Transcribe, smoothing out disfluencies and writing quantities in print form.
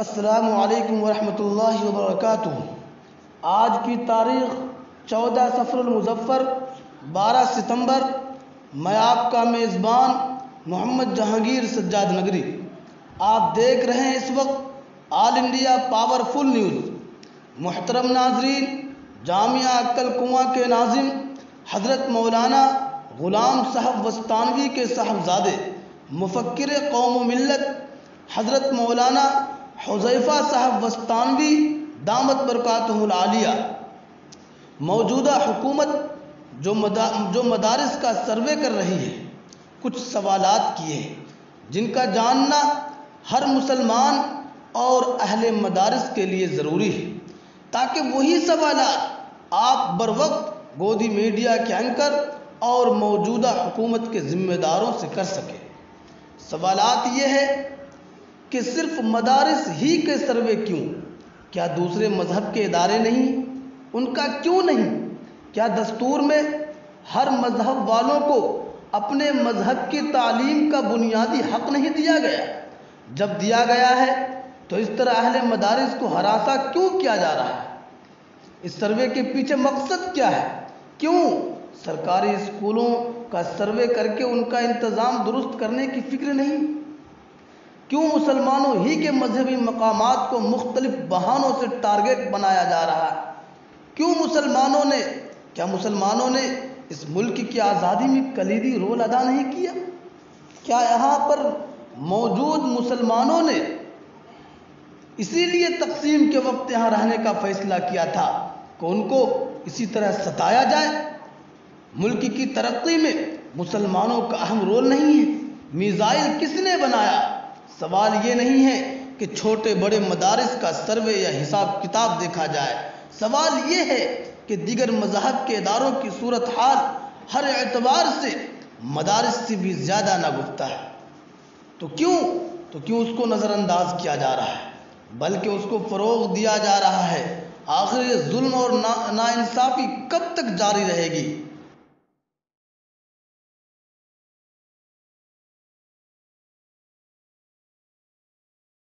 السلام علیکم ورحمۃ اللہ وبرکاتہ۔ آج کی تاریخ 14 صفر المظفر 12 ستمبر۔ میں آپ کا میزبان محمد جہانگیر سجاد نگری۔ آپ دیکھ رہے ہیں اس وقت آل انڈیا پاورفل نیوز۔ محترم ناظرین، جامعہ عقل کنواں کے ناظم حضرت مولانا غلام صاحب وستانوی کے صاحبزادے مفکر قوم و ملت حضرت مولانا حذیفہ صاحب وستانوی دامت برکاتہ العالیہ موجودہ حکومت جو مدارس کا سروے کر رہی ہے، کچھ سوالات کیے ہیں جن کا جاننا ہر مسلمان اور اہل مدارس کے لیے ضروری ہے، تاکہ وہی سوالات آپ بروقت گودی میڈیا کے اینکر اور موجودہ حکومت کے ذمہ داروں سے کر سکیں۔ سوالات یہ ہے کہ صرف مدارس ہی کے سروے کیوں؟ کیا دوسرے مذہب کے ادارے نہیں؟ ان کا کیوں نہیں؟ کیا دستور میں ہر مذہب والوں کو اپنے مذہب کی تعلیم کا بنیادی حق نہیں دیا گیا؟ جب دیا گیا ہے تو اس طرح اہل مدارس کو ہراساں کیوں کیا جا رہا ہے؟ اس سروے کے پیچھے مقصد کیا ہے؟ کیوں سرکاری اسکولوں کا سروے کر کے ان کا انتظام درست کرنے کی فکر نہیں؟ کیوں مسلمانوں ہی کے مذہبی مقامات کو مختلف بہانوں سے ٹارگٹ بنایا جا رہا ہے؟ کیوں مسلمانوں نے اس ملک کی آزادی میں کلیدی رول ادا نہیں کیا؟ کیا یہاں پر موجود مسلمانوں نے اسی لیے تقسیم کے وقت یہاں رہنے کا فیصلہ کیا تھا کہ ان کو اسی طرح ستایا جائے؟ ملک کی ترقی میں مسلمانوں کا اہم رول نہیں ہے؟ میزائل کس نے بنایا؟ سوال یہ نہیں ہے کہ چھوٹے بڑے مدارس کا سروے یا حساب کتاب دیکھا جائے، سوال یہ ہے کہ دیگر مذاہب کے اداروں کی صورتحال ہر اعتبار سے مدارس سے بھی زیادہ ناگفتہ ہے، تو کیوں اس کو نظر انداز کیا جا رہا ہے بلکہ اس کو فروغ دیا جا رہا ہے؟ آخر یہ ظلم اور ناانصافی کب تک جاری رہے گی؟